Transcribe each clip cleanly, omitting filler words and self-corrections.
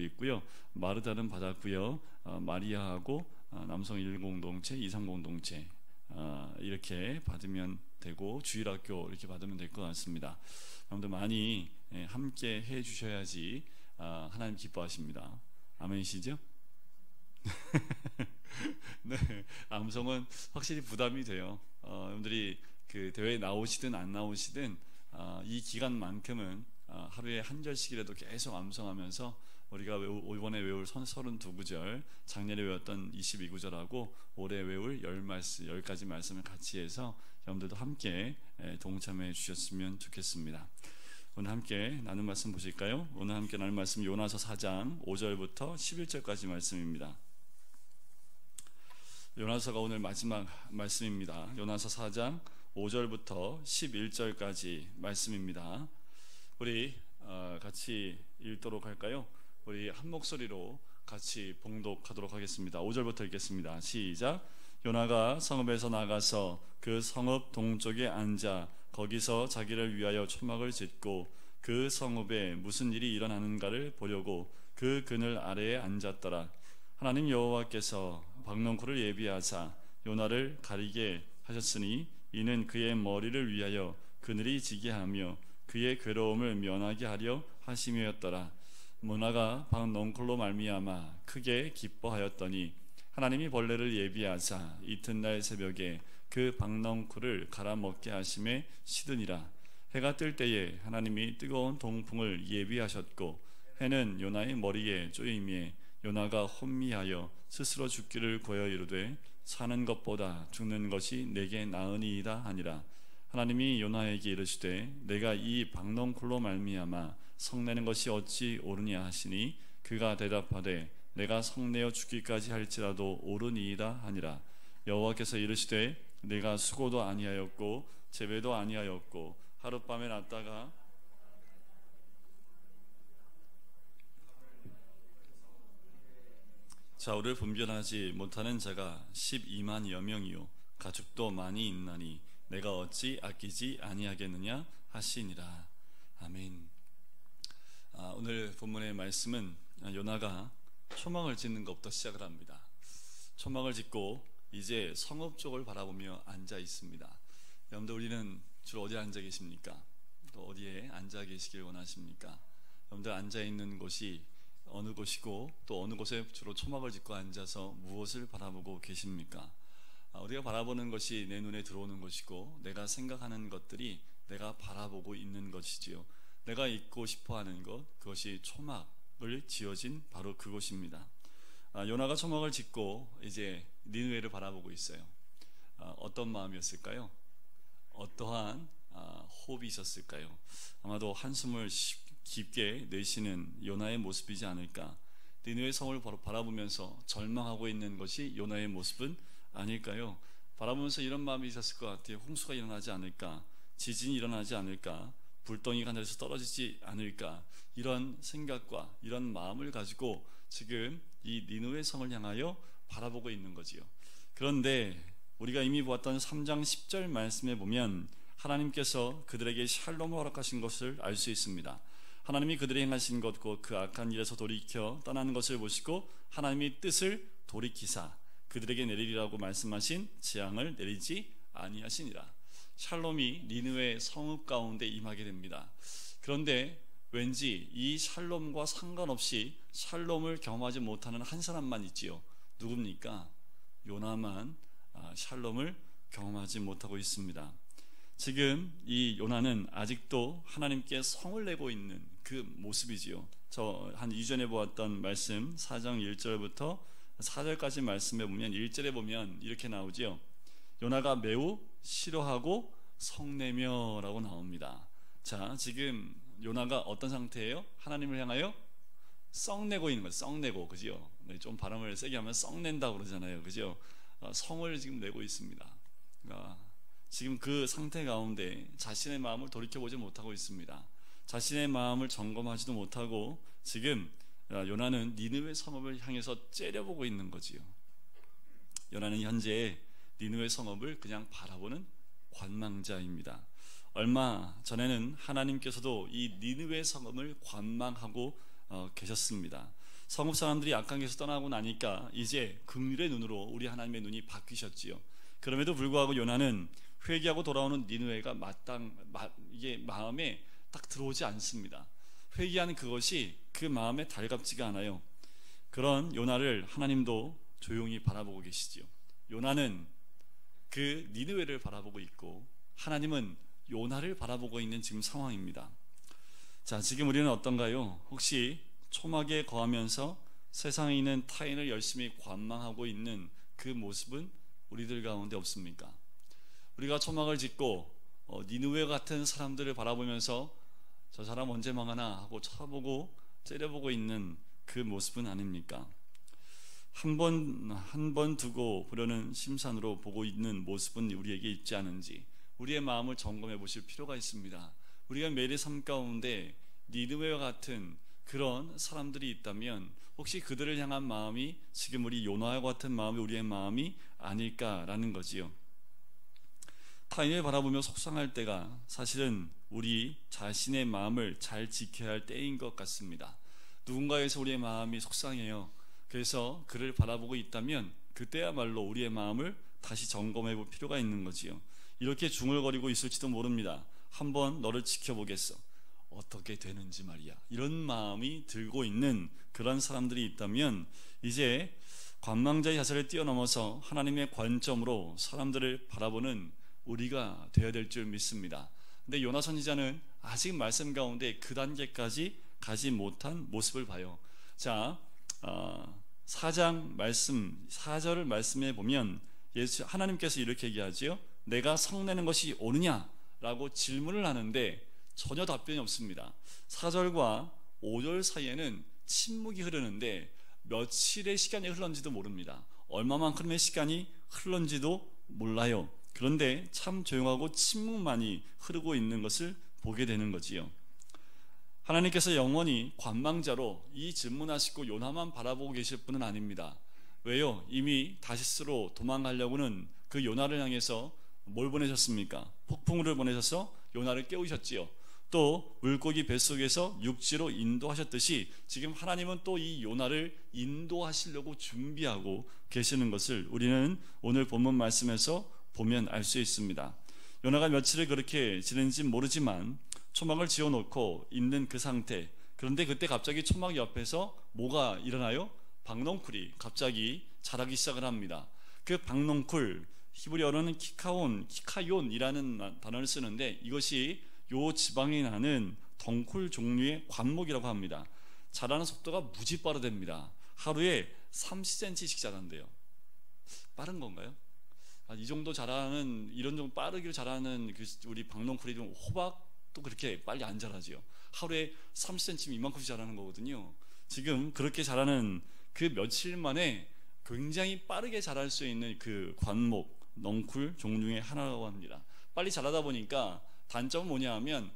있고요. 마르다는 받았고요. 마리아하고 남성 1공동체, 230공동체 이렇게 받으면 되고, 주일학교 이렇게 받으면 될 것 같습니다. 여러분들 많이 함께 해 주셔야지 하나님 기뻐하십니다. 아멘이시죠? 네, 암송은 확실히 부담이 돼요. 여러분들이 그 대회에 나오시든 안 나오시든 이 기간만큼은 하루에 한 절씩이라도 계속 암송하면서 우리가 이번에 외울 32구절, 작년에 외웠던 22구절하고 올해 외울 10가지 말씀을 같이 해서 여러분들도 함께 동참해 주셨으면 좋겠습니다. 오늘 함께 나눈 말씀 보실까요? 오늘 함께 나눌 말씀 요나서 4장 5절부터 11절까지 말씀입니다. 요나서가 오늘 마지막 말씀입니다. 요나서 4장 5절부터 11절까지 말씀입니다. 우리 같이 읽도록 할까요? 우리 한 목소리로 같이 봉독하도록 하겠습니다. 5절부터 읽겠습니다. 시작. 요나가 성읍에서 나가서 그 성읍 동쪽에 앉아 거기서 자기를 위하여 초막을 짓고 그 성읍에 무슨 일이 일어나는가를 보려고 그 그늘 아래에 앉았더라. 하나님 여호와께서 박넝쿨을 예비하사 요나를 가리게 하셨으니 이는 그의 머리를 위하여 그늘이 지게 하며 그의 괴로움을 면하게 하려 하심이었더라. 요나가 박넝쿨로 말미암아 크게 기뻐하였더니 하나님이 벌레를 예비하사 이튿날 새벽에 그 박넝쿨을 갈아먹게 하심에 시드니라. 해가 뜰 때에 하나님이 뜨거운 동풍을 예비하셨고 해는 요나의 머리에 쪼임에 요나가 혼미하여 스스로 죽기를 구하여 이르되 사는 것보다 죽는 것이 내게 나으니이다 하니라. 하나님이 요나에게 이르시되 내가 이 박넝쿨로 말미암아 성내는 것이 어찌 옳으냐 하시니 그가 대답하되 내가 성내어 죽기까지 할지라도 옳으니이다 하니라. 여호와께서 이르시되 내가 수고도 아니하였고 재배도 아니하였고 하룻밤에 났다가 좌우를 분별하지 못하는 자가 12만여 명이요 가축도 많이 있나니 내가 어찌 아끼지 아니하겠느냐 하시니라. 아멘. 오늘 본문의 말씀은 요나가 초막을 짓는 것부터 시작을 합니다. 초막을 짓고 이제 성읍 쪽을 바라보며 앉아 있습니다. 여러분들, 우리는 주로 어디에 앉아 계십니까? 또 어디에 앉아 계시길 원하십니까? 여러분들 앉아 있는 곳이 어느 곳이고 또 어느 곳에 주로 초막을 짓고 앉아서 무엇을 바라보고 계십니까? 우리가 바라보는 것이 내 눈에 들어오는 것이고 내가 생각하는 것들이 내가 바라보고 있는 것이지요. 내가 있고 싶어하는 것, 그것이 초막을 지어진 바로 그곳입니다. 요나가 초막을 짓고 이제 니느웨를 바라보고 있어요. 어떤 마음이었을까요? 어떠한 호흡이 있었을까요? 아마도 한숨을 깊게 내쉬는 요나의 모습이지 않을까. 니느웨 성을 바라보면서 절망하고 있는 것이 요나의 모습은 아닐까요? 바라보면서 이런 마음이 있었을 것 같아요. 홍수가 일어나지 않을까, 지진이 일어나지 않을까, 불덩이가 하늘에서 떨어지지 않을까, 이런 생각과 이런 마음을 가지고 지금 이 니느웨 성을 향하여 바라보고 있는 거지요. 그런데 우리가 이미 보았던 3장 10절 말씀에 보면 하나님께서 그들에게 샬롬을 허락하신 것을 알 수 있습니다. 하나님이 그들이 행하신 것과 그 악한 일에서 돌이켜 떠나는 것을 보시고 하나님이 뜻을 돌이키사 그들에게 내리리라고 말씀하신 재앙을 내리지 아니하시니라. 샬롬이 니느웨 성읍 가운데 임하게 됩니다. 그런데 왠지 이 샬롬과 상관없이 샬롬을 경험하지 못하는 한 사람만 있지요. 누굽니까? 요나만 샬롬을 경험하지 못하고 있습니다. 지금 이 요나는 아직도 하나님께 성을 내고 있는 그 모습이지요. 저 한 이전에 보았던 말씀 4장 1절부터 4절까지 말씀에 보면 1절에 보면 이렇게 나오지요. 요나가 매우 싫어하고 성내며 라고 나옵니다. 자, 지금 요나가 어떤 상태예요? 하나님을 향하여 썩내고 있는 거예요. 썩내고, 그죠? 네, 좀 발음을 세게 하면 썩낸다고 그러잖아요, 그죠? 성을 지금 내고 있습니다. 지금 그 상태 가운데 자신의 마음을 돌이켜보지 못하고 있습니다. 자신의 마음을 점검하지도 못하고 지금 요나는 니느웨 성읍을 향해서 째려보고 있는 거지요. 요나는 현재 니느웨 성읍을 그냥 바라보는 관망자입니다. 얼마 전에는 하나님께서도 이 니느웨 성읍을 관망하고 계셨습니다. 성읍 사람들이 악한 길에서 떠나고 나니까 이제 긍휼의 눈으로 우리 하나님의 눈이 바뀌셨지요. 그럼에도 불구하고 요나는 회개하고 돌아오는 니느웨가 이게 마음에 딱 들어오지 않습니다. 회개하는 그것이 그 마음에 달갑지가 않아요. 그런 요나를 하나님도 조용히 바라보고 계시지요. 요나는 그 니느웨를 바라보고 있고 하나님은 요나를 바라보고 있는 지금 상황입니다. 자, 지금 우리는 어떤가요? 혹시 초막에 거하면서 세상에 있는 타인을 열심히 관망하고 있는 그 모습은 우리들 가운데 없습니까? 우리가 초막을 짓고 니느웨 같은 사람들을 바라보면서 저 사람 언제 망하나 하고 쳐다보고 째려보고 있는 그 모습은 아닙니까? 한 번 두고 보려는 심산으로 보고 있는 모습은 우리에게 있지 않은지 우리의 마음을 점검해 보실 필요가 있습니다. 우리가 매일의 삶 가운데 니느웨와 같은 그런 사람들이 있다면 혹시 그들을 향한 마음이 지금 우리 요나와 같은 마음이 우리의 마음이 아닐까라는 거지요. 타인을 바라보며 속상할 때가 사실은 우리 자신의 마음을 잘 지켜야 할 때인 것 같습니다. 누군가에서 우리의 마음이 속상해요. 그래서 그를 바라보고 있다면 그때야말로 우리의 마음을 다시 점검해 볼 필요가 있는 거지요. 이렇게 중얼거리고 있을지도 모릅니다. 한번 너를 지켜보겠어. 어떻게 되는지 말이야. 이런 마음이 들고 있는 그런 사람들이 있다면 이제 관망자의 자세를 뛰어넘어서 하나님의 관점으로 사람들을 바라보는 우리가 되어야 될 줄 믿습니다. 근데 요나 선지자는 아직 말씀 가운데 그 단계까지 가지 못한 모습을 봐요. 자, 4장 말씀 4절을 말씀해 보면 하나님께서 이렇게 얘기하지요. 내가 성내는 것이 옳으냐라고 질문을 하는데 전혀 답변이 없습니다. 4절과 5절 사이에는 침묵이 흐르는데 며칠의 시간이 흘렀는지도 모릅니다. 얼마만큼의 시간이 흘렀는지도 몰라요. 그런데 참 조용하고 침묵만이 흐르고 있는 것을 보게 되는 거지요. 하나님께서 영원히 관망자로 이 질문하시고 요나만 바라보고 계실 분은 아닙니다. 왜요? 이미 다시스로 도망가려고는 그 요나를 향해서 뭘 보내셨습니까? 폭풍우를 보내셔서 요나를 깨우셨지요. 또 물고기 뱃속에서 육지로 인도하셨듯이 지금 하나님은 또 이 요나를 인도하시려고 준비하고 계시는 것을 우리는 오늘 본문 말씀에서 보면 알 수 있습니다. 요나가 며칠을 그렇게 지낸지 모르지만 초막을 지어놓고 있는 그 상태, 그런데 그때 갑자기 초막 옆에서 뭐가 일어나요? 박넝쿨이 갑자기 자라기 시작을 합니다. 그 박넝쿨, 히브리어로는 키카욘이라는 단어를 쓰는데 이것이 요 지방에 나는 덩쿨 종류의 관목이라고 합니다. 자라는 속도가 무지 빠르답니다. 하루에 30cm씩 자란대요. 빠른 건가요? 이 정도 자라는, 이런 정도 빠르게 자라는 우리 박넝쿨이 좀 호박도 그렇게 빨리 안 자라지요. 하루에 30cm 이만큼씩 자라는 거거든요. 지금 그렇게 자라는 그 며칠 만에 굉장히 빠르게 자랄 수 있는 그 관목, 넝쿨 종류의 하나라고 합니다. 빨리 자라다 보니까 단점은 뭐냐 하면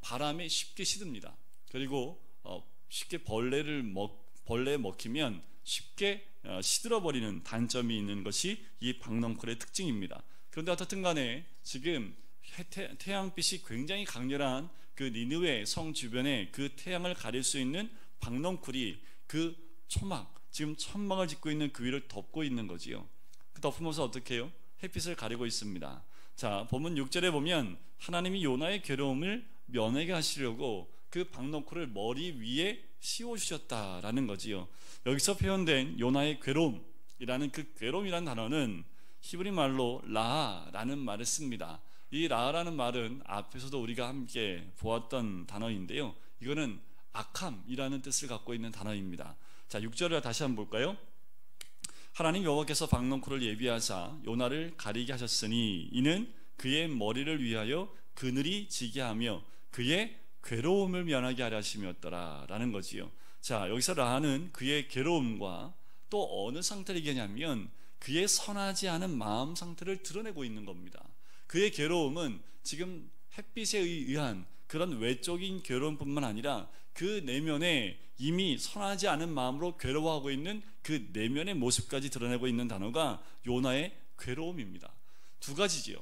바람에 쉽게 시듭니다. 그리고 쉽게 벌레에 먹히면 쉽게 시들어버리는 단점이 있는 것이 이 박넝쿨의 특징입니다. 그런데 어떻든 간에 지금 태양빛이 굉장히 강렬한 그 니느웨 성 주변에 그 태양을 가릴 수 있는 박넝쿨이 그 초막, 지금 천막을 짓고 있는 그 위를 덮고 있는 거지요. 그 덮으면서 어떻게 해요? 햇빛을 가리고 있습니다. 자, 본문 6절에 보면 하나님이 요나의 괴로움을 면하게 하시려고 그 박넝쿨을 머리 위에 씌워주셨다라는 거지요. 여기서 표현된 요나의 괴로움이라는 그 괴로움이라는 단어는 히브리 말로 라라는 말을 씁니다. 이 라라는 말은 앞에서도 우리가 함께 보았던 단어인데요. 이거는 악함이라는 뜻을 갖고 있는 단어입니다. 자, 6절을 다시 한번 볼까요? 하나님 여호와께서 박넝쿨을 예비하사 요나를 가리게 하셨으니 이는 그의 머리를 위하여 그늘이 지게 하며 그의 괴로움을 면하게 하려 하심이었더라 라는 거지요. 자, 여기서 라는 그의 괴로움과 또 어느 상태를 얘기하냐면 그의 선하지 않은 마음 상태를 드러내고 있는 겁니다. 그의 괴로움은 지금 햇빛에 의한 그런 외적인 괴로움뿐만 아니라 그 내면에 이미 선하지 않은 마음으로 괴로워하고 있는 그 내면의 모습까지 드러내고 있는 단어가 요나의 괴로움입니다. 두 가지지요.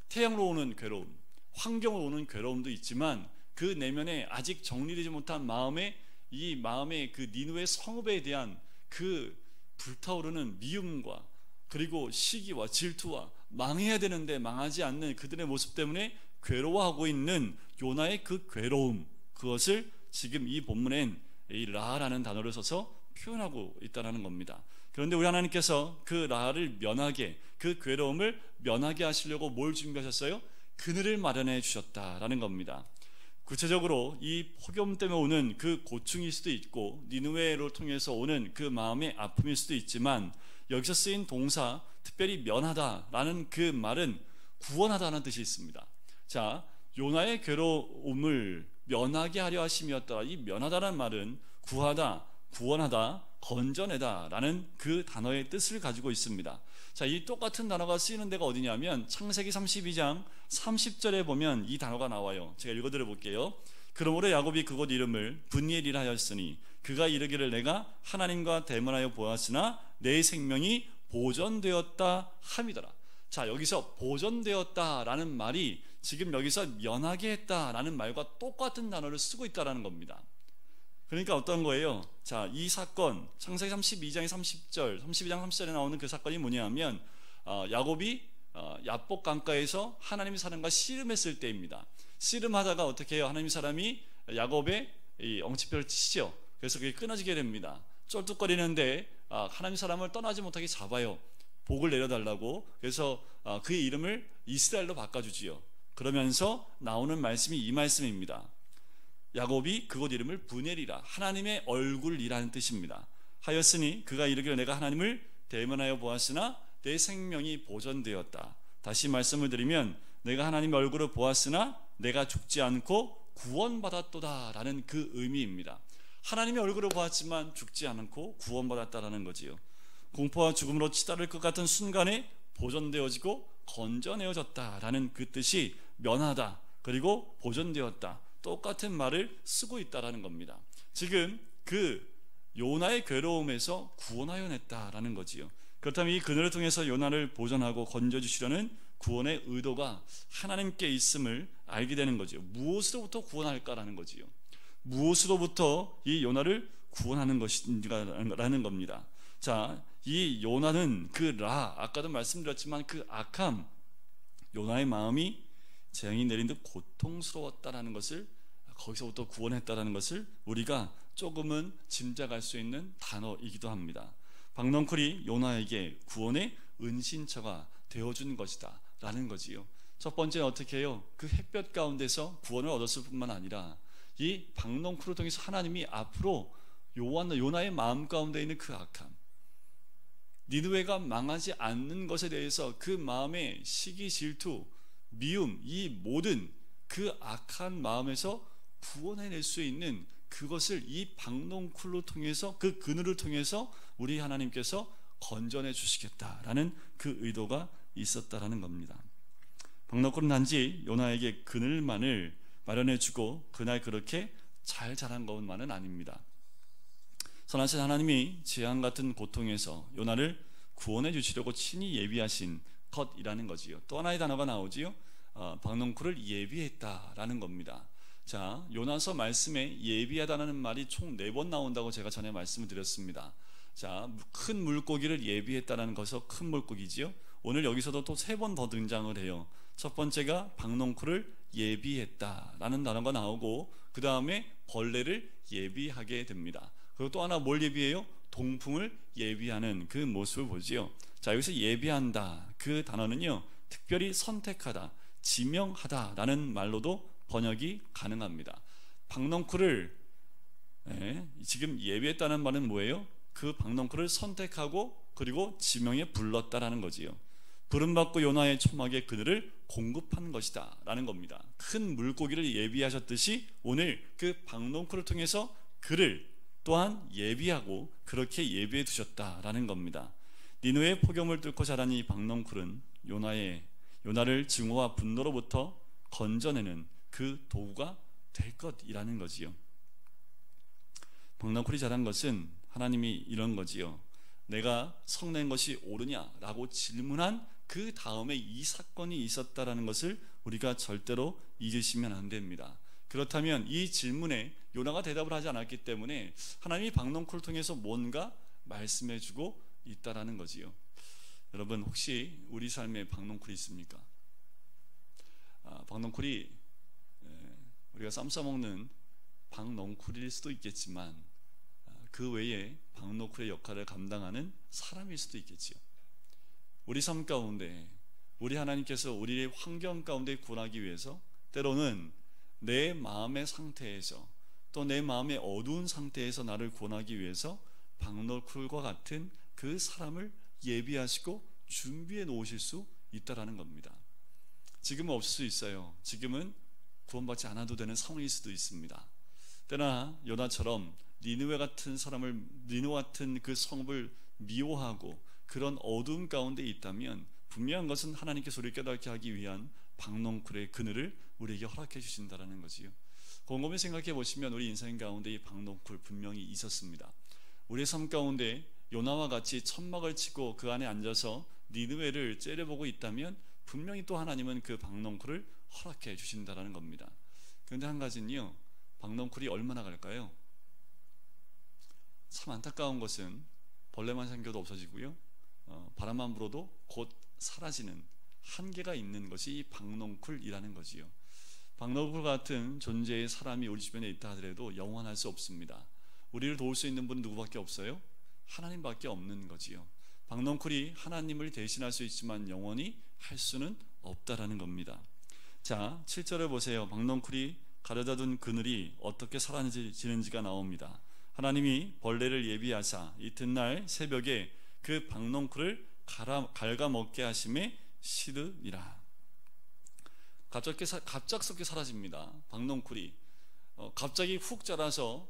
태양으로 오는 괴로움, 환경으로 오는 괴로움도 있지만 그 내면에 아직 정리되지 못한 마음의 이 마음의 그 니느웨 성읍에 대한 그 불타오르는 미움과 그리고 시기와 질투와 망해야 되는데 망하지 않는 그들의 모습 때문에 괴로워하고 있는 요나의 그 괴로움, 그것을 지금 이 본문엔 이 라라는 단어를 써서 표현하고 있다는 겁니다. 그런데 우리 하나님께서 그 라를 면하게, 그 괴로움을 면하게 하시려고 뭘 준비하셨어요? 그늘을 마련해 주셨다라는 겁니다. 구체적으로 이 폭염 때문에 오는 그 고충일 수도 있고 니느웨를 통해서 오는 그 마음의 아픔일 수도 있지만, 여기서 쓰인 동사 특별히 면하다라는 그 말은 구원하다는 뜻이 있습니다. 자, 요나의 괴로움을 면하게 하려 하심이었다. 이 면하다라는 말은 구하다, 구원하다, 건져내다라는 그 단어의 뜻을 가지고 있습니다. 자, 이 똑같은 단어가 쓰이는 데가 어디냐면 창세기 32장 30절에 보면 이 단어가 나와요. 제가 읽어드려 볼게요. 그러므로 야곱이 그곳 이름을 분이엘이라 하였으니 그가 이르기를 내가 하나님과 대면하여 보았으나 내 생명이 보존되었다 함이더라. 자, 여기서 보존되었다라는 말이 지금 여기서 면하게 했다라는 말과 똑같은 단어를 쓰고 있다라는 겁니다. 그러니까 어떤 거예요? 자, 이 사건 창세기 32장 30절, 32장 30절에 나오는 그 사건이 뭐냐면 야곱이 야복 강가에서 하나님의 사람과 씨름했을 때입니다. 씨름하다가 어떻게 해요? 하나님의 사람이 야곱의 이 엉치뼈를 치죠. 그래서 그게 끊어지게 됩니다. 쩔뚝거리는데 하나님의 사람을 떠나지 못하게 잡아요. 복을 내려달라고. 그래서 그의 이름을 이스라엘로 바꿔주지요. 그러면서 나오는 말씀이 이 말씀입니다. 야곱이 그곳 이름을 분엘이라, 하나님의 얼굴이라는 뜻입니다. 하였으니 그가 이르기를 내가 하나님을 대면하여 보았으나 내 생명이 보존되었다. 다시 말씀을 드리면 내가 하나님의 얼굴을 보았으나 내가 죽지 않고 구원받았도다 라는 그 의미입니다. 하나님의 얼굴을 보았지만 죽지 않고 구원받았다라는 거지요. 공포와 죽음으로 치달을 것 같은 순간에 보존되어지고 건져내어졌다라는 그 뜻이 면하다 그리고 보존되었다, 똑같은 말을 쓰고 있다라는 겁니다. 지금 그 요나의 괴로움에서 구원하여 냈다라는 거지요. 그렇다면 이 그늘을 통해서 요나를 보존하고 건져주시려는 구원의 의도가 하나님께 있음을 알게 되는 거지요. 무엇으로부터 구원할까라는 거지요. 무엇으로부터 이 요나를 구원하는 것인가라는 겁니다. 자, 이 요나는 그 아까도 말씀드렸지만 그 악함, 요나의 마음이 재앙이 내린 듯 고통스러웠다라는 것을, 거기서부터 구원했다라는 것을 우리가 조금은 짐작할 수 있는 단어이기도 합니다. 박넝쿨이 요나에게 구원의 은신처가 되어준 것이다 라는 거지요. 첫 번째는 어떻게 해요? 그 햇볕 가운데서 구원을 얻었을 뿐만 아니라 이 박넝쿨을 통해서 하나님이 앞으로 요나의 마음 가운데 있는 그 악함, 니느웨가 망하지 않는 것에 대해서 그 마음의 시기, 질투, 미움, 이 모든 그 악한 마음에서 구원해낼 수 있는 그것을 이 박넝쿨로 통해서, 그 그늘을 통해서 우리 하나님께서 건져내 주시겠다라는 그 의도가 있었다라는 겁니다. 박넝쿨은 단지 요나에게 그늘만을 마련해주고 그날 그렇게 잘 자란 것만은 아닙니다. 선하신 하나님이 재앙 같은 고통에서 요나를 구원해 주시려고 친히 예비하신 것이라는 거지요. 또 하나의 단어가 나오지요. 박넝쿨을 예비했다라는 겁니다. 자, 요나서 말씀에 예비하다는 말이 총 4번 나온다고 제가 전에 말씀을 드렸습니다. 자, 큰 물고기를 예비했다는 것은 큰 물고기지요. 오늘 여기서도 또 3번 더 등장을 해요. 첫 번째가 박넝쿨을 예비했다라는 단어가 나오고, 그 다음에 벌레를 예비하게 됩니다. 그리고 또 하나 뭘 예비해요? 동풍을 예비하는 그 모습을 보지요. 자, 여기서 예비한다 그 단어는요, 특별히 선택하다, 지명하다라는 말로도 번역이 가능합니다. 박넝쿨을 지금 예비했다는 말은 뭐예요? 그 박넝쿨을 선택하고 그리고 지명에 불렀다라는 거지요. 부름받고 요나의 초막에 그들을 공급한 것이다 라는 겁니다. 큰 물고기를 예비하셨듯이 오늘 그 박넝쿨을 통해서 그를 또한 예비하고 그렇게 예비해 두셨다라는 겁니다. 니느웨의 폭염을 뚫고 자란 이 박넝쿨은 요나를 증오와 분노로부터 건져내는 그 도구가 될 것이라는 거지요. 박넝쿨이 자란 것은 하나님이 이런 거지요. 내가 성낸 것이 옳으냐라고 질문한 그 다음에 이 사건이 있었다라는 것을 우리가 절대로 잊으시면 안 됩니다. 그렇다면 이 질문에 요나가 대답을 하지 않았기 때문에 하나님이 박넝쿨을 통해서 뭔가 말씀해주고 있다라는 거지요. 여러분, 혹시 우리 삶에 박넝쿨이 있습니까? 박넝쿨이 우리가 쌈 싸먹는 박넝쿨일 수도 있겠지만 그 외에 박넝쿨의 역할을 감당하는 사람일 수도 있겠지요. 우리 삶 가운데 우리 하나님께서 우리의 환경 가운데 구원하기 위해서 때로는 내 마음의 상태에서 또 내 마음의 어두운 상태에서 나를 구원하기 위해서 박넝쿨과 같은 그 사람을 예비하시고 준비해 놓으실 수 있다라는 겁니다. 지금은 없을 수 있어요. 지금은 구원받지 않아도 되는 상황일 수도 있습니다. 때나 요나처럼 니느웨 같은 그 성읍을 미워하고 그런 어두움 가운데 있다면 분명한 것은 하나님께서 우리를 깨닫게 하기 위한 박넝쿨의 그늘을 우리에게 허락해 주신다는 거지요. 곰곰이 생각해 보시면 우리 인생 가운데 이 박넝쿨 분명히 있었습니다. 우리의 삶 가운데 요나와 같이 천막을 치고 그 안에 앉아서 니느웨를 째려보고 있다면 분명히 또 하나님은 그 박넝쿨을 허락해 주신다는 겁니다. 그런데 한 가지는요, 박넝쿨이 얼마나 갈까요? 참 안타까운 것은 벌레만 생겨도 없어지고요, 바람만 불어도 곧 사라지는 한계가 있는 것이 이 박넝쿨이라는 거지요. 박넝쿨 같은 존재의 사람이 우리 주변에 있다 하더라도 영원할 수 없습니다. 우리를 도울 수 있는 분은 누구밖에 없어요? 하나님밖에 없는 거지요. 박넝쿨이 하나님을 대신할 수 있지만 영원히 할 수는 없다라는 겁니다. 자, 7절을 보세요. 박넝쿨이 가려다 둔 그늘이 어떻게 사라지는지가 나옵니다. 하나님이 벌레를 예비하사 이튿날 새벽에 그 박넝쿨을 갉아먹게 하심에 시르니라. 갑작스럽게 사라집니다. 박넝쿨이 갑자기 훅 자라서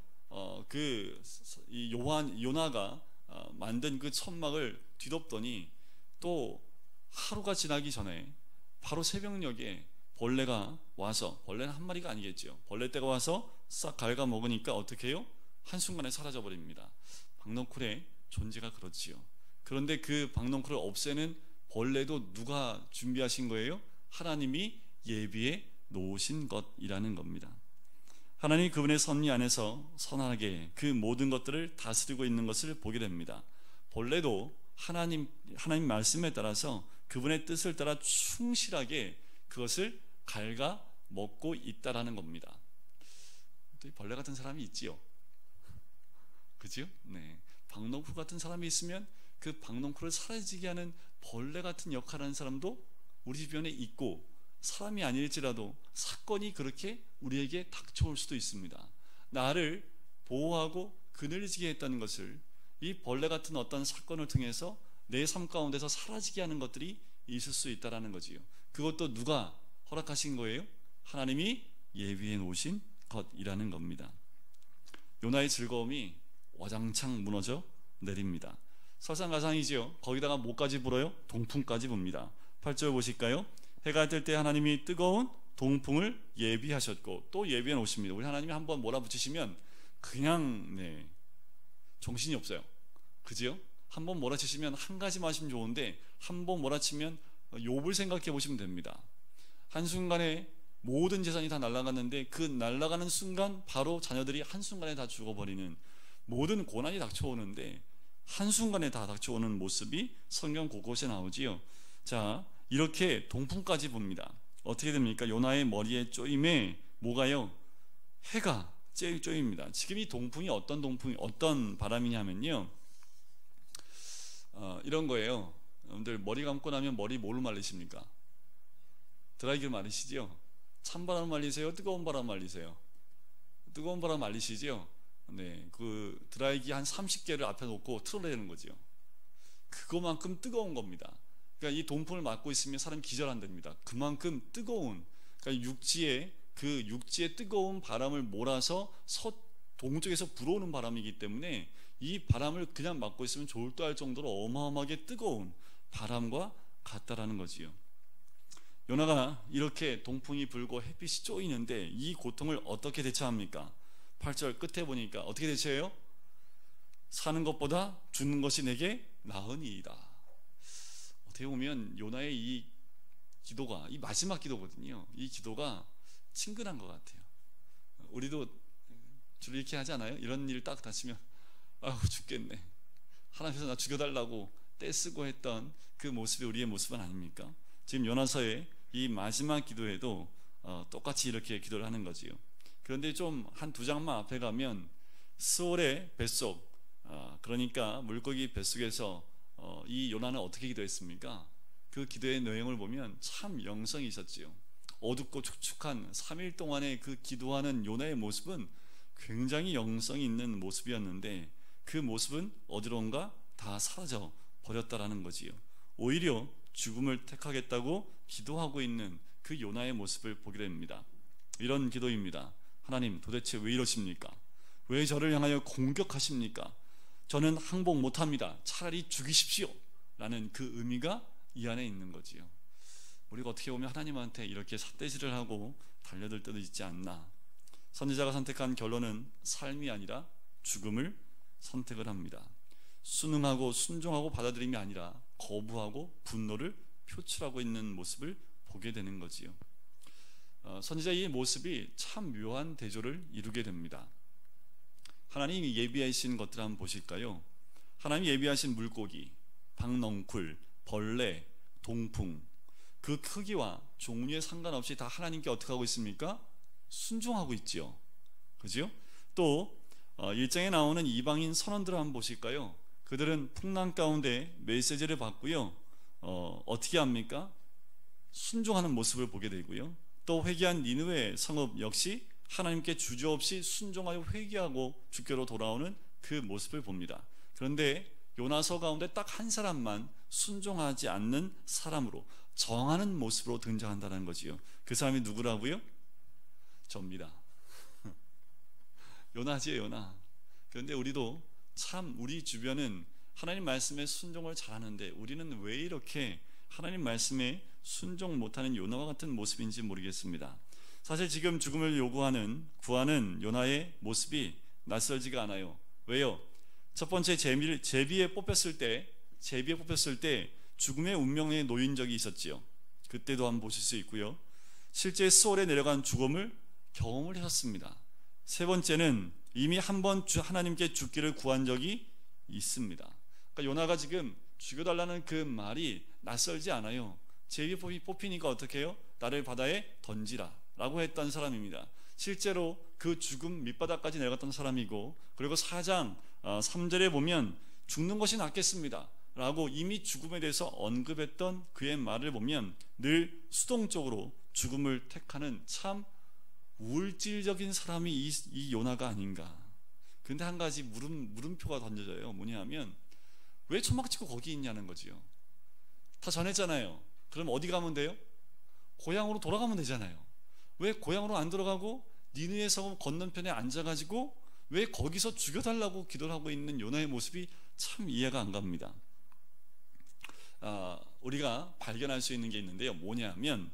이 요나가 만든 그 천막을 뒤덮더니 또 하루가 지나기 전에 바로 새벽녘에 벌레가 와서, 벌레는 한 마리가 아니겠죠, 벌레떼가 와서 싹 갉아먹으니까 어떻게 해요? 한순간에 사라져 버립니다. 박넝쿨의 존재가 그렇지요. 그런데 그 박넝쿨을 없애는 벌레도 누가 준비하신 거예요? 하나님이 예비해 놓으신 것이라는 겁니다. 하나님이 그분의 섭리 안에서 선하게 그 모든 것들을 다스리고 있는 것을 보게 됩니다. 벌레도 하나님 말씀에 따라서 그분의 뜻을 따라 충실하게 그것을 갉아 먹고 있다라는 겁니다. 또 벌레 같은 사람이 있지요. 그죠? 네. 박넝쿨 같은 사람이 있으면 그 박넝쿨을 사라지게 하는 벌레 같은 역할을 하는 사람도 우리 주변에 있고, 사람이 아닐지라도 사건이 그렇게 우리에게 닥쳐올 수도 있습니다. 나를 보호하고 그늘지게 했다는 것을 이 벌레 같은 어떤 사건을 통해서 내 삶 가운데서 사라지게 하는 것들이 있을 수 있다는 거지요. 그것도 누가 허락하신 거예요? 하나님이 예비해 놓으신 것이라는 겁니다. 요나의 즐거움이 와장창 무너져 내립니다. 설상가상이지요. 거기다가 뭐까지 불어요? 동풍까지 붑니다. 8절 보실까요? 해가 뜰 때 하나님이 뜨거운 동풍을 예비하셨고, 또 예비해 놓으십니다. 우리 하나님이 한번 몰아붙이시면 그냥 정신이 없어요. 그지요? 한번 몰아치시면 한 가지만 하시면 좋은데 한번 몰아치면 욥을 생각해 보시면 됩니다. 한순간에 모든 재산이 다 날아갔는데 그 날아가는 순간 바로 자녀들이 한순간에 다 죽어버리는, 모든 고난이 닥쳐오는데 한순간에 다 닥쳐오는 모습이 성경 곳곳에 나오지요. 자, 이렇게 동풍까지 봅니다. 어떻게 됩니까? 요나의 머리에 쪼임에 뭐가요? 해가 쪼입니다. 지금 이 동풍이 어떤 바람이냐면요, 이런 거예요. 여러분들 머리 감고 나면 머리 뭘로 말리십니까? 드라이기로 말리시죠? 찬바람 말리세요? 뜨거운 바람 말리세요? 뜨거운 바람 말리시죠? 네, 그 드라이기 한 30개를 앞에 놓고 틀어내는 거죠. 그거만큼 뜨거운 겁니다. 그러니까 이 동풍을 맞고 있으면 사람이 기절한답니다. 그만큼 뜨거운, 그러니까 육지에 뜨거운 바람을 몰아서 동쪽에서 불어오는 바람이기 때문에 이 바람을 그냥 맞고 있으면 졸도할 정도로 어마어마하게 뜨거운 바람과 같다라는 거지요. 요나가 이렇게 동풍이 불고 햇빛이 쪼이는데 이 고통을 어떻게 대처합니까? 8절 끝에 보니까 어떻게 대처해요? 사는 것보다 죽는 것이 내게 나으니이다. 어떻게 보면 요나의 이 기도가, 이 마지막 기도거든요. 이 기도가 친근한 것 같아요. 우리도 주로 이렇게 하지 않아요? 이런 일 딱 다치면 아우 죽겠네, 하나님께서 나 죽여달라고 떼쓰고 했던 그 모습이 우리의 모습은 아닙니까? 지금 요나서의 이 마지막 기도에도 똑같이 이렇게 기도를 하는 거지요. 그런데 좀 한 두 장만 앞에 가면 스올의 뱃속, 그러니까 물고기 뱃속에서 이 요나는 어떻게 기도했습니까? 그 기도의 내용을 보면 참 영성이 있었지요. 어둡고 축축한 3일 동안의 그 기도하는 요나의 모습은 굉장히 영성이 있는 모습이었는데, 그 모습은 어디론가 다 사라져 버렸다라는 거지요. 오히려 죽음을 택하겠다고 기도하고 있는 그 요나의 모습을 보게 됩니다. 이런 기도입니다. 하나님, 도대체 왜 이러십니까? 왜 저를 향하여 공격하십니까? 저는 항복 못합니다. 차라리 죽이십시오 라는 그 의미가 이 안에 있는 거지요. 우리가 어떻게 보면 하나님한테 이렇게 삿대질을 하고 달려들 때도 있지 않나. 선지자가 선택한 결론은 삶이 아니라 죽음을 선택을 합니다. 순응하고 순종하고 받아들임이 아니라 거부하고 분노를 표출하고 있는 모습을 보게 되는 거지요. 선지자의 모습이 참 묘한 대조를 이루게 됩니다. 하나님이 예비하신 것들 한번 보실까요? 하나님이 예비하신 물고기, 박넝쿨, 벌레, 동풍, 그 크기와 종류에 상관없이 다 하나님께 어떻게 하고 있습니까? 순종하고 있지요. 그죠? 또 1장에 나오는 이방인 선원들을 한번 보실까요? 그들은 풍랑 가운데 메시지를 받고요, 어떻게 합니까? 순종하는 모습을 보게 되고요, 또 회개한 니느웨 성읍 역시 하나님께 주저없이 순종하여 회개하고 주께로 돌아오는 그 모습을 봅니다. 그런데 요나서 가운데 딱 한 사람만 순종하지 않는 사람으로, 정하는 모습으로 등장한다는 거지요. 그 사람이 누구라고요? 접니다. 요나지요, 요나. 그런데 우리도 참 우리 주변은 하나님 말씀에 순종을 잘하는데 우리는 왜 이렇게 하나님 말씀에 순종 못하는 요나와 같은 모습인지 모르겠습니다. 사실 지금 죽음을 요구하는, 구하는 요나의 모습이 낯설지가 않아요. 왜요? 첫 번째, 제비에 뽑혔을 때 죽음의 운명에 놓인 적이 있었지요. 그때도 한번 보실 수 있고요, 실제 스올에 내려간 죽음을 경험을 하셨습니다. 세 번째는 이미 한 번 하나님께 죽기를 구한 적이 있습니다. 그러니까 요나가 지금 죽여달라는 그 말이 낯설지 않아요. 제비 뽑히니까 어떻게 해요? 나를 바다에 던지라 라고 했던 사람입니다. 실제로 그 죽음 밑바닥까지 내려갔던 사람이고, 그리고 4장 3절에 보면 죽는 것이 낫겠습니다 라고 이미 죽음에 대해서 언급했던 그의 말을 보면 늘 수동적으로 죽음을 택하는 참 우울질적인 사람이 이 요나가 아닌가. 근데 한 가지 물음표가 던져져요. 뭐냐 하면 왜 초막 치고 거기 있냐는 거지요. 다 전했잖아요. 그럼 어디 가면 돼요? 고향으로 돌아가면 되잖아요. 왜 고향으로 안 돌아가고 니느웨 성읍 건너편에 앉아가지고 왜 거기서 죽여달라고 기도를 하고 있는 요나의 모습이 참 이해가 안 갑니다. 우리가 발견할 수 있는 게 있는데요, 뭐냐면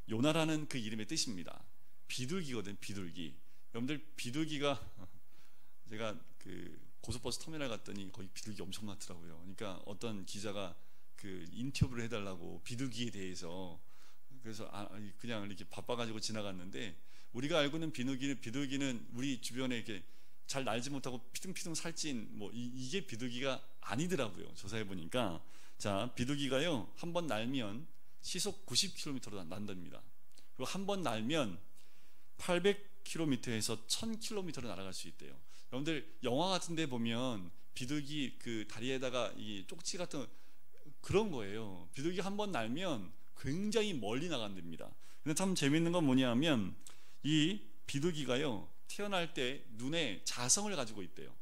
요나라는 그 이름의 뜻입니다. 비둘기거든, 비둘기. 여러분들 비둘기가 제가 그 고속버스 터미널 갔더니 거기 비둘기 엄청 많더라고요. 그러니까 어떤 기자가 그 인터뷰를 해달라고 비둘기에 대해서, 그래서 그냥 이렇게 바빠가지고 지나갔는데, 우리가 알고 있는 비둘기는 우리 주변에 이렇게 잘 날지 못하고 피둥피둥 살찐 이게 비둘기가 아니더라고요. 조사해 보니까. 자, 비둘기가요 한 번 날면 시속 90km로 난답니다. 그리고 한 번 날면 800km에서 1000km로 날아갈 수 있대요. 여러분들 영화 같은 데 보면 비둘기 그 다리에다가 이 쪽지 같은 그런 거예요. 비둘기 한 번 날면 굉장히 멀리 나간답니다. 근데 참 재밌는 건 뭐냐면 이 비둘기가요 태어날 때 눈에 자성을 가지고 있대요.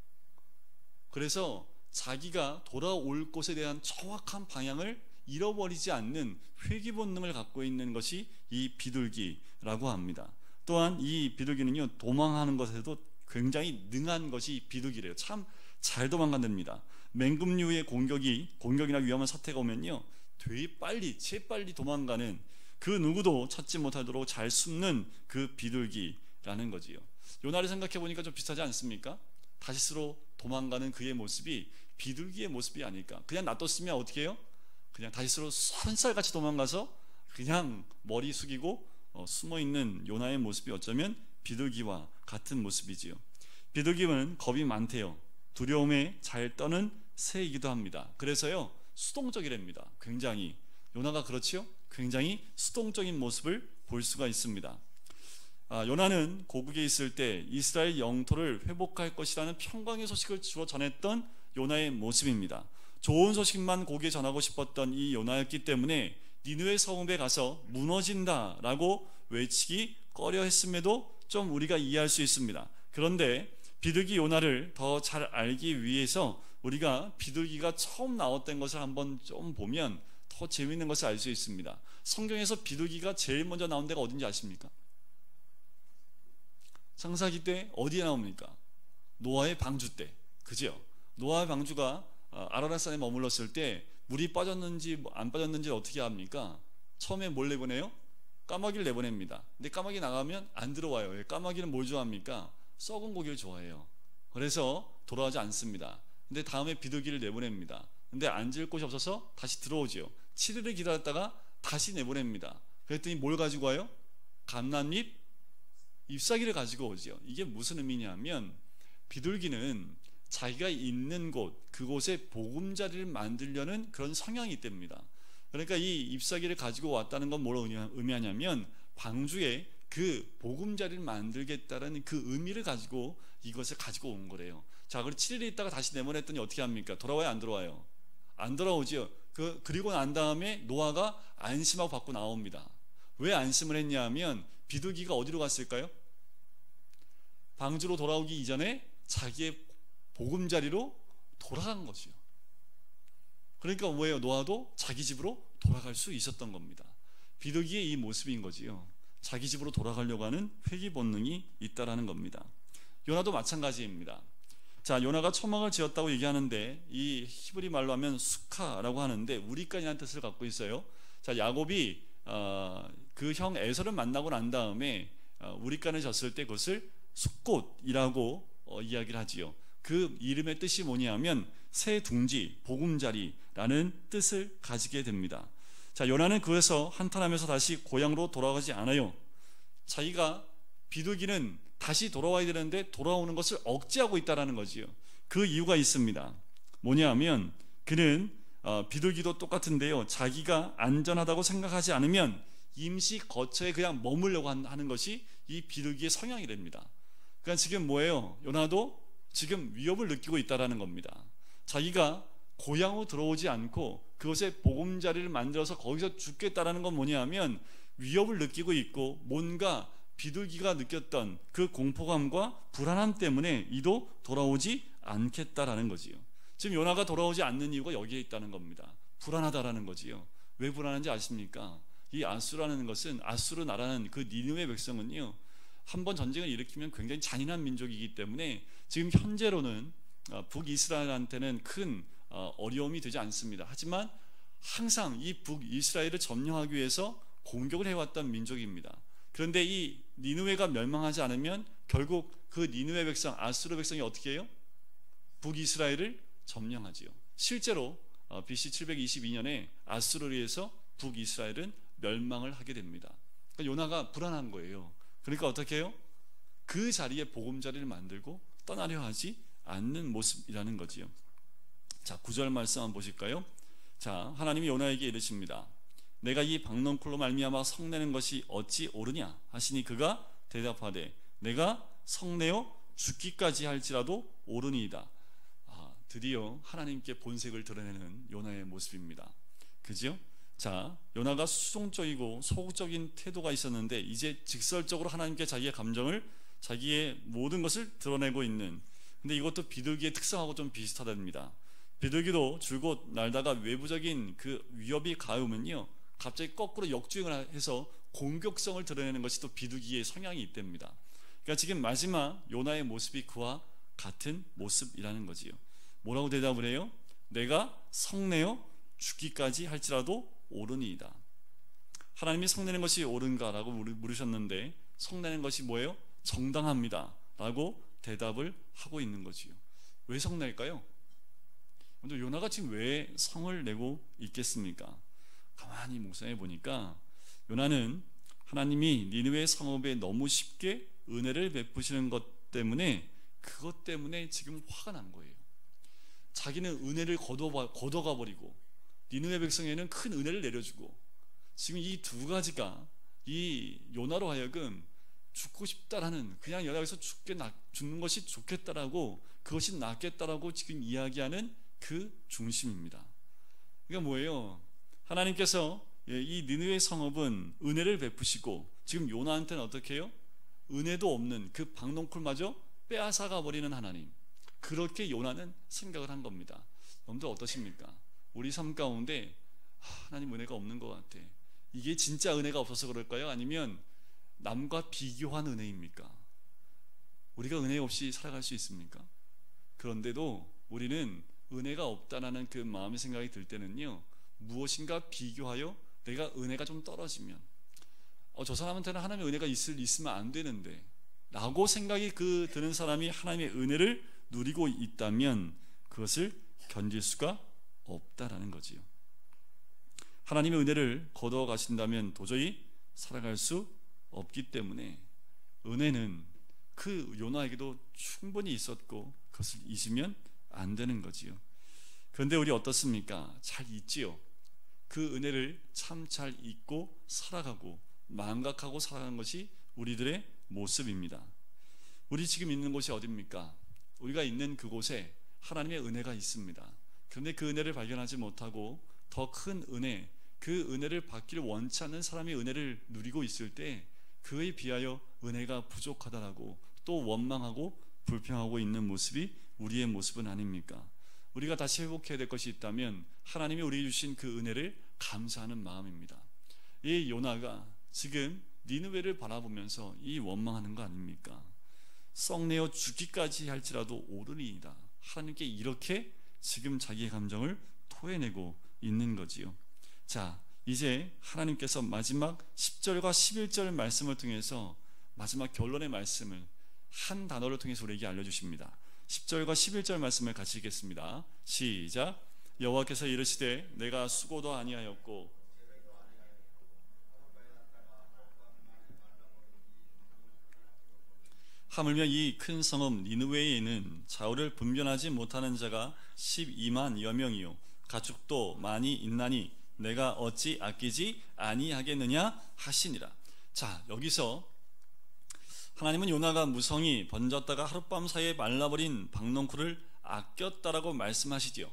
그래서 자기가 돌아올 곳에 대한 정확한 방향을 잃어버리지 않는 회귀 본능을 갖고 있는 것이 이 비둘기라고 합니다. 또한 이 비둘기는요 도망하는 것에도 굉장히 능한 것이 비둘기래요. 참 잘 도망간답니다. 맹금류의 공격이나 위험한 사태가 오면요 되게 재빨리 도망가는, 그 누구도 찾지 못하도록 잘 숨는 그 비둘기라는 거지요. 요나를 생각해 보니까 좀 비슷하지 않습니까? 다시스로 도망가는 그의 모습이 비둘기의 모습이 아닐까. 그냥 놔뒀으면 어떻게 해요? 그냥 다시스로 선살같이 도망가서 그냥 머리 숙이고 숨어있는 요나의 모습이 어쩌면 비둘기와 같은 모습이지요. 비둘기는 겁이 많대요. 두려움에 잘 떠는 새이기도 합니다. 그래서요, 수동적이랍니다. 굉장히. 요나가 그렇지요? 굉장히 수동적인 모습을 볼 수가 있습니다. 요나는 고국에 있을 때 이스라엘 영토를 회복할 것이라는 평강의 소식을 주로 전했던 요나의 모습입니다. 좋은 소식만 고국에 전하고 싶었던 이 요나였기 때문에 니느웨 성읍에 가서 무너진다라고 외치기 꺼려 했음에도 좀 우리가 이해할 수 있습니다. 그런데 비둘기 요나를 더 잘 알기 위해서 우리가 비둘기가 처음 나왔던 것을 한번 좀 보면 더 재미있는 것을 알 수 있습니다. 성경에서 비둘기가 제일 먼저 나온 데가 어딘지 아십니까? 창세기 때 어디에 나옵니까? 노아의 방주 때, 그죠? 노아의 방주가 아라랏산에 머물렀을 때 물이 빠졌는지 안 빠졌는지 어떻게 합니까? 처음에 뭘 내보내요? 까마귀를 내보냅니다. 근데 까마귀 나가면 안 들어와요. 까마귀는 뭘 좋아합니까? 썩은 고기를 좋아해요. 그래서 돌아오지 않습니다. 근데 다음에 비둘기를 내보냅니다. 근데 앉을 곳이 없어서 다시 들어오죠. 7일을 기다렸다가 다시 내보냅니다. 그랬더니 뭘 가지고 와요? 감람잎 잎사귀를 가지고 오죠. 이게 무슨 의미냐면 비둘기는 자기가 있는 곳, 그곳에 보금자리를 만들려는 그런 성향이 있답니다. 그러니까 이 잎사귀를 가지고 왔다는 건 뭐로 의미하냐면 방주에 그 보금자리를 만들겠다는 그 의미를 가지고 이것을 가지고 온 거래요. 자, 그리고 7일 있다가 다시 내보냈더니 어떻게 합니까? 돌아와요, 안 돌아와요? 안 돌아오죠. 그리고 난 다음에 노아가 안심하고 밖으로 나옵니다. 왜 안심을 했냐 하면 비둘기가 어디로 갔을까요? 방주로 돌아오기 이전에 자기의 보금자리로 돌아간 거죠. 그러니까 뭐예요? 노아도 자기 집으로 돌아갈 수 있었던 겁니다. 비둘기의 이 모습인 거지요. 자기 집으로 돌아가려고 하는 회귀 본능이 있다라는 겁니다. 요나도 마찬가지입니다. 자, 요나가 초막을 지었다고 얘기하는데 이 히브리 말로 하면 수카라고 하는데 우리까지라는 뜻을 갖고 있어요. 자, 야곱이 그 형 에서를 만나고 난 다음에 우리간을 졌을 때 그것을 숫꽃이라고 이야기를 하지요. 그 이름의 뜻이 뭐냐면 새 둥지, 보금자리라는 뜻을 가지게 됩니다. 자, 요나는 그에서 한탄하면서 다시 고향으로 돌아가지 않아요. 자기가 비둘기는 다시 돌아와야 되는데 돌아오는 것을 억제하고 있다는 거지요. 그 이유가 있습니다. 뭐냐면 그는 비둘기도 똑같은데요, 자기가 안전하다고 생각하지 않으면 임시 거처에 그냥 머물려고 하는 것이 이 비둘기의 성향이 됩니다. 그러니까 지금 뭐예요? 요나도 지금 위협을 느끼고 있다는 겁니다. 자기가 고향으로 들어오지 않고 그것에 보금자리를 만들어서 거기서 죽겠다라는 건 뭐냐면 위협을 느끼고 있고 뭔가 비둘기가 느꼈던 그 공포감과 불안함 때문에 이도 돌아오지 않겠다라는 거지요. 지금 요나가 돌아오지 않는 이유가 여기에 있다는 겁니다. 불안하다라는 거지요. 왜 불안한지 아십니까? 이 아수라는 것은, 아수르 나라는 그 니느웨 백성은요, 한번 전쟁을 일으키면 굉장히 잔인한 민족이기 때문에 지금 현재로는 북이스라엘한테는 큰 어려움이 되지 않습니다. 하지만 항상 이 북이스라엘을 점령하기 위해서 공격을 해왔던 민족입니다. 그런데 이 니느웨가 멸망하지 않으면 결국 그 니느웨 백성, 아수르 백성이 어떻게 해요? 북이스라엘을 점령하지요. 실제로 BC 722년에 아수르에 의해서 북이스라엘은 멸망을 하게 됩니다. 그러니까 요나가 불안한 거예요. 그러니까 어떻게 해요? 그 자리에 보금자리를 만들고 떠나려 하지 않는 모습이라는 거지요. 자, 9절 말씀 한번 보실까요? 자, 하나님이 요나에게 이르십니다. 내가 이 박넝쿨로 말미암아 성내는 것이 어찌 옳으냐 하시니 그가 대답하되 내가 성내어 죽기까지 할지라도 옳으니이다. 드디어 하나님께 본색을 드러내는 요나의 모습입니다. 그죠? 자, 요나가 수동적이고 소극적인 태도가 있었는데 이제 직설적으로 하나님께 자기의 감정을, 자기의 모든 것을 드러내고 있는, 근데 이것도 비둘기의 특성하고 좀 비슷하답니다. 비둘기도 줄곧 날다가 외부적인 그 위협이 가으면요 갑자기 거꾸로 역주행을 해서 공격성을 드러내는 것이 또 비둘기의 성향이 있답니다. 그러니까 지금 마지막 요나의 모습이 그와 같은 모습이라는 거지요. 뭐라고 대답을 해요? 내가 성내어 죽기까지 할지라도 옳으니이다. 하나님이 성내는 것이 옳은가라고 물으셨는데 성내는 것이 뭐예요? 정당합니다 라고 대답을 하고 있는 거지요. 왜 성낼까요? 먼저 요나가 지금 왜 성을 내고 있겠습니까? 가만히 묵상해 보니까 요나는 하나님이 니느웨 성읍에 너무 쉽게 은혜를 베푸시는 것 때문에 그것 때문에 지금 화가 난 거예요. 자기는 은혜를 거둬가 버리고 니느웨 백성에는 큰 은혜를 내려주고, 지금 이 두 가지가 이 요나로 하여금 죽고 싶다라는, 그냥 여기서 죽는 것이 좋겠다라고, 그것이 낫겠다라고 지금 이야기하는 그 중심입니다. 그러니까 뭐예요? 하나님께서 이 니느웨 성읍은 은혜를 베푸시고 지금 요나한테는 어떻게 해요? 은혜도 없는 그 박농쿨마저 빼앗아가 버리는 하나님. 그렇게 요나는 생각을 한 겁니다. 여러분들 어떠십니까? 우리 삶 가운데 하나님 은혜가 없는 것 같아. 이게 진짜 은혜가 없어서 그럴까요? 아니면 남과 비교한 은혜입니까? 우리가 은혜 없이 살아갈 수 있습니까? 그런데도 우리는 은혜가 없다라는 그 마음의 생각이 들 때는요, 무엇인가 비교하여 내가 은혜가 좀 떨어지면 저 사람한테는 하나님의 은혜가 있으면 안 되는데 라고 생각이 드는 사람이 하나님의 은혜를 누리고 있다면 그것을 견딜 수가 없다라는 거지요. 하나님의 은혜를 거두어 가신다면 도저히 살아갈 수 없기 때문에 은혜는 그 요나에게도 충분히 있었고 그것을 잊으면 안 되는 거지요. 그런데 우리 어떻습니까? 잘 잊지요. 그 은혜를 참 잘 잊고 살아가고 망각하고 살아가는 것이 우리들의 모습입니다. 우리 지금 있는 곳이 어디입니까? 우리가 있는 그곳에 하나님의 은혜가 있습니다. 그런데 그 은혜를 발견하지 못하고 더 큰 은혜, 그 은혜를 받기를 원치 않는 사람의 은혜를 누리고 있을 때 그에 비하여 은혜가 부족하다라고 또 원망하고 불평하고 있는 모습이 우리의 모습은 아닙니까? 우리가 다시 회복해야 될 것이 있다면 하나님이 우리에게 주신 그 은혜를 감사하는 마음입니다. 이 요나가 지금 니느웨를 바라보면서 이 원망하는 거 아닙니까? 썩내어 죽기까지 할지라도 오르리이다. 하나님께 이렇게 지금 자기의 감정을 토해내고 있는 거지요. 자, 이제 하나님께서 마지막 10절과 11절 말씀을 통해서 마지막 결론의 말씀을 한 단어를 통해서 우리에게 알려주십니다. 10절과 11절 말씀을 같이 읽겠습니다. 시작. 여호와께서 이르시되 내가 수고도 아니하였고 하물며 이 큰 성읍 니느웨에는 좌우를 분별하지 못하는 자가 12만여 명이요 가축도 많이 있나니 내가 어찌 아끼지 아니하겠느냐 하시니라. 자, 여기서 하나님은 요나가 무성히 번졌다가 하룻밤 사이에 말라버린 박농쿨을 아꼈다라고 말씀하시지요.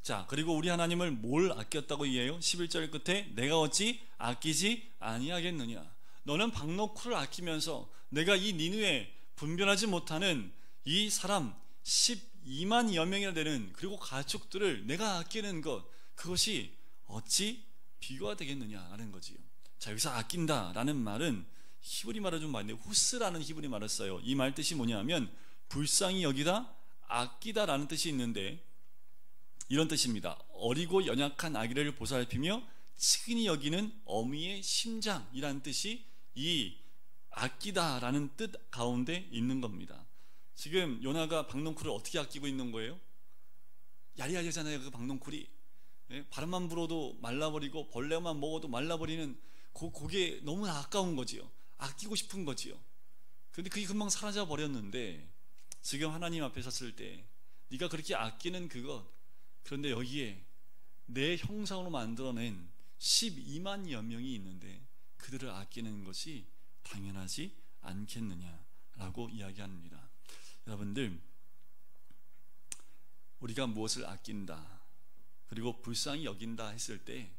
자, 그리고 우리 하나님을 뭘 아꼈다고 이해해요? 11절 끝에 내가 어찌 아끼지 아니하겠느냐. 너는 박농쿨을 아끼면서 내가 이 니느웨 분별하지 못하는 이 사람 12만여 명이나 되는 그리고 가축들을 내가 아끼는 것, 그것이 어찌 비교가 되겠느냐라는 거지요. 자, 여기서 아낀다라는 말은 히브리 말을 좀 많이 후스라는 히브리 말을 써요. 이 말 뜻이 뭐냐면 불쌍히 여기다, 아끼다라는 뜻이 있는데 이런 뜻입니다. 어리고 연약한 아기를 보살피며 측은히 여기는 어미의 심장이라는 뜻이 이 아끼다라는 뜻 가운데 있는 겁니다. 지금 요나가 박농쿨을 어떻게 아끼고 있는 거예요? 야리야리하잖아요. 그 박농쿨이 바람만 불어도 말라버리고 벌레만 먹어도 말라버리는 그게 너무나 아까운 거지요. 아끼고 싶은 거지요. 그런데 그게 금방 사라져 버렸는데 지금 하나님 앞에 섰을 때 네가 그렇게 아끼는 그것, 그런데 여기에 내 형상으로 만들어낸 12만여 명이 있는데 그들을 아끼는 것이 당연하지 않겠느냐라고 이야기합니다. 여러분들, 우리가 무엇을 아낀다 그리고 불쌍히 여긴다 했을 때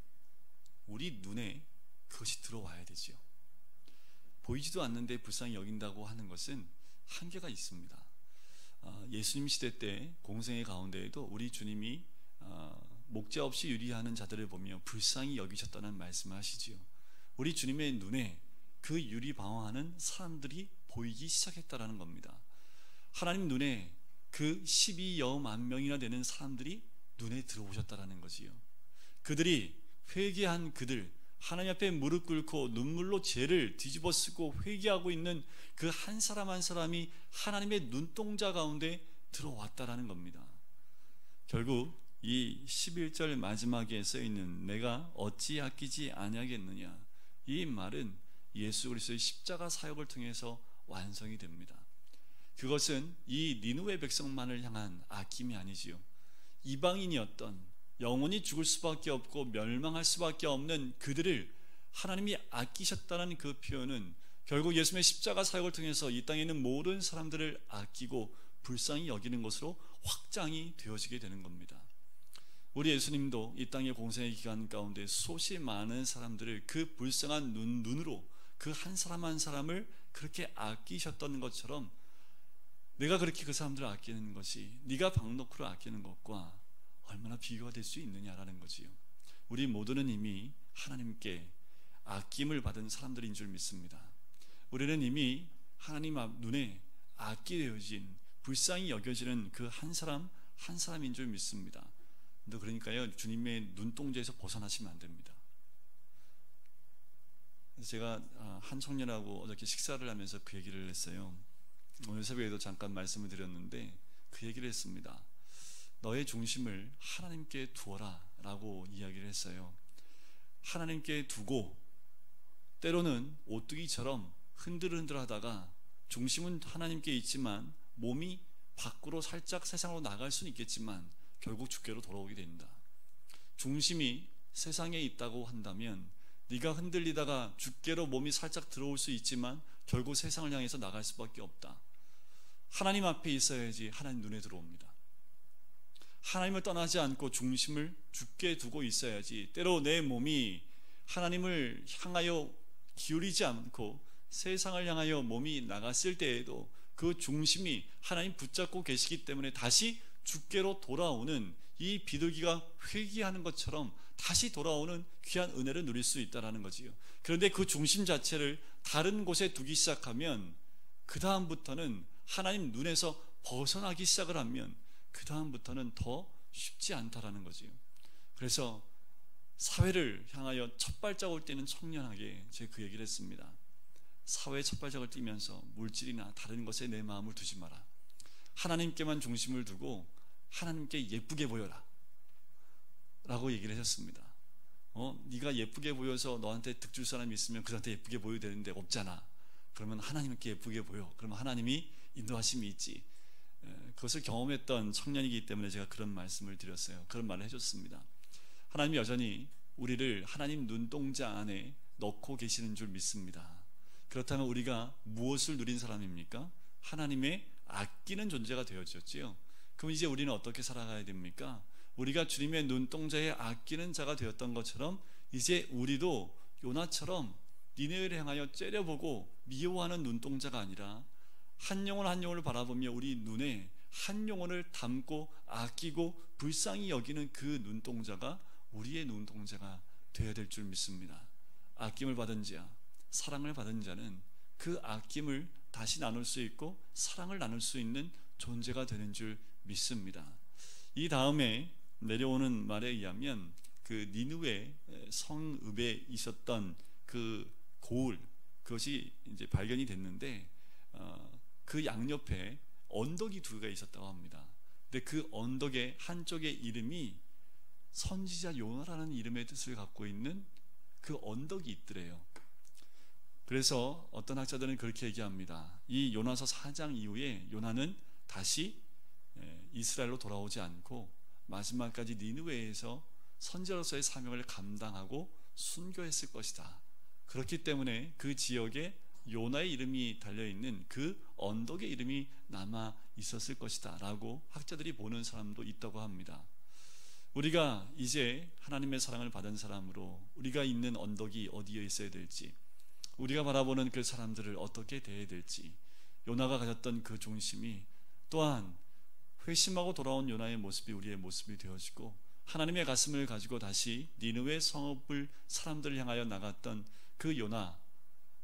우리 눈에 그것이 들어와야 되죠. 보이지도 않는데 불쌍히 여긴다고 하는 것은 한계가 있습니다. 예수님 시대 때 공생의 가운데에도 우리 주님이 목자 없이 유리하는 자들을 보며 불쌍히 여기셨다는 말씀을 하시지요. 우리 주님의 눈에 그 유리방황하는 사람들이 보이기 시작했다라는 겁니다. 하나님 눈에 그 12여만 명이나 되는 사람들이 눈에 들어오셨다라는 거지요. 그들이 회개한 그들, 하나님 앞에 무릎 꿇고 눈물로 죄를 뒤집어 쓰고 회개하고 있는 그 한 사람 한 사람이 하나님의 눈동자 가운데 들어왔다라는 겁니다. 결국 이 11절 마지막에 써있는 내가 어찌 아끼지 아니하겠느냐, 이 말은 예수 그리스도의 십자가 사역을 통해서 완성이 됩니다. 그것은 이 니느웨 백성만을 향한 아낌이 아니지요. 이방인이었던, 영원히 죽을 수밖에 없고 멸망할 수밖에 없는 그들을 하나님이 아끼셨다는 그 표현은 결국 예수님의 십자가 사역을 통해서 이 땅에 있는 모든 사람들을 아끼고 불쌍히 여기는 것으로 확장이 되어지게 되는 겁니다. 우리 예수님도 이 땅의 공생의 기간 가운데 수없이 많은 사람들을 그 불쌍한 눈으로 그 한 사람 한 사람을 그렇게 아끼셨던 것처럼 내가 그렇게 그 사람들을 아끼는 것이 네가 박노크를 아끼는 것과 얼마나 비교가 될 수 있느냐라는 거지요. 우리 모두는 이미 하나님께 아낌을 받은 사람들인 줄 믿습니다. 우리는 이미 하나님 앞 눈에 아끼 되어진, 불쌍히 여겨지는 그 한 사람 한 사람인 줄 믿습니다. 그러니까요, 주님의 눈동자에서 벗어나시면 안 됩니다. 제가 한 청년하고 어저께 식사를 하면서 그 얘기를 했어요. 오늘 새벽에도 잠깐 말씀을 드렸는데 그 얘기를 했습니다. 너의 중심을 하나님께 두어라 라고 이야기를 했어요. 하나님께 두고 때로는 오뚜기처럼 흔들흔들 하다가 중심은 하나님께 있지만 몸이 밖으로 살짝 세상으로 나갈 수는 있겠지만 결국 주께로 돌아오게 됩니다. 중심이 세상에 있다고 한다면 네가 흔들리다가 주께로 몸이 살짝 들어올 수 있지만 결국 세상을 향해서 나갈 수밖에 없다. 하나님 앞에 있어야지 하나님 눈에 들어옵니다. 하나님을 떠나지 않고 중심을 주께 두고 있어야지 때로 내 몸이 하나님을 향하여 기울이지 않고 세상을 향하여 몸이 나갔을 때에도 그 중심이 하나님 붙잡고 계시기 때문에 다시 주께로 돌아오는 이 비둘기가 회귀하는 것처럼 다시 돌아오는 귀한 은혜를 누릴 수 있다는 거지요. 그런데 그 중심 자체를 다른 곳에 두기 시작하면 그 다음부터는 하나님 눈에서 벗어나기 시작을 하면 그 다음부터는 더 쉽지 않다라는 거지요. 그래서 사회를 향하여 첫 발자국을 떼는 청년에게 제가 그 얘기를 했습니다. 사회의 첫 발자국을 띄면서 물질이나 다른 것에 내 마음을 두지 마라. 하나님께만 중심을 두고 하나님께 예쁘게 보여라 라고 얘기를 하셨습니다. 네가 예쁘게 보여서 너한테 득 줄 사람이 있으면 그한테 예쁘게 보여야 되는데 없잖아. 그러면 하나님께 예쁘게 보여. 그러면 하나님이 인도하심이 있지. 그것을 경험했던 청년이기 때문에 제가 그런 말씀을 드렸어요. 그런 말을 해줬습니다. 하나님이 여전히 우리를 하나님 눈동자 안에 넣고 계시는 줄 믿습니다. 그렇다면 우리가 무엇을 누린 사람입니까? 하나님의 아끼는 존재가 되어졌지요. 그럼 이제 우리는 어떻게 살아가야 됩니까? 우리가 주님의 눈동자에 아끼는 자가 되었던 것처럼 이제 우리도 요나처럼 니느웨를 향하여 째려보고 미워하는 눈동자가 아니라 한 영혼 한 영혼을 바라보며 우리 눈에 한 영혼을 담고 아끼고 불쌍히 여기는 그 눈동자가 우리의 눈동자가 되어야 될 줄 믿습니다. 아낌을 받은 자, 사랑을 받은 자는 그 아낌을 다시 나눌 수 있고 사랑을 나눌 수 있는 존재가 되는 줄 믿습니다. 이 다음에 내려오는 말에 의하면 그 니느웨 성읍에 있었던 그 고을, 그것이 이제 발견이 됐는데 그 양옆에 언덕이 두 개가 있었다고 합니다. 근데 그 언덕의 한쪽의 이름이 선지자 요나라는 이름의 뜻을 갖고 있는 그 언덕이 있더래요. 그래서 어떤 학자들은 그렇게 얘기합니다. 이 요나서 4장 이후에 요나는 다시 이스라엘로 돌아오지 않고 마지막까지 니느웨에서 선지자로서의 사명을 감당하고 순교했을 것이다. 그렇기 때문에 그 지역에 요나의 이름이 달려있는 그 언덕의 이름이 남아 있었을 것이다 라고 학자들이 보는 사람도 있다고 합니다. 우리가 이제 하나님의 사랑을 받은 사람으로 우리가 있는 언덕이 어디에 있어야 될지, 우리가 바라보는 그 사람들을 어떻게 대해야 될지, 요나가 가졌던 그 중심이 또한 회심하고 돌아온 요나의 모습이 우리의 모습이 되어지고, 하나님의 가슴을 가지고 다시 니느웨 성읍을 사람들을 향하여 나갔던 그 요나,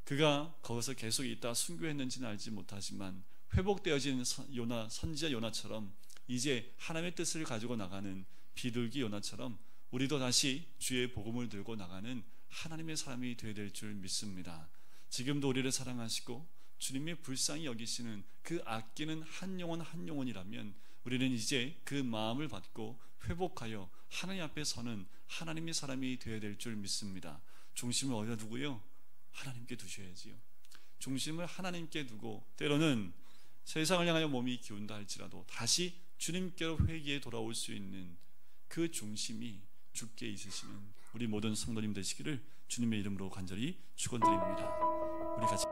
그가 거기서 계속 있다 순교했는지는 알지 못하지만 회복되어진 요나, 선지자 요나처럼 이제 하나님의 뜻을 가지고 나가는 비둘기 요나처럼 우리도 다시 주의 복음을 들고 나가는 하나님의 사람이 되어야 될 줄 믿습니다. 지금도 우리를 사랑하시고 주님의 불쌍히 여기시는 그 아끼는 한 영혼 한 영혼이라면 우리는 이제 그 마음을 받고 회복하여 하나님 앞에 서는 하나님의 사람이 되어야 될 줄 믿습니다. 중심을 어디다 두고요? 하나님께 두셔야지요. 중심을 하나님께 두고, 때로는 세상을 향하여 몸이 기운다 할지라도 다시 주님께로 회개에 돌아올 수 있는 그 중심이 주께 있으시는 우리 모든 성도님 되시기를 주님의 이름으로 간절히 축원드립니다. 우리 같이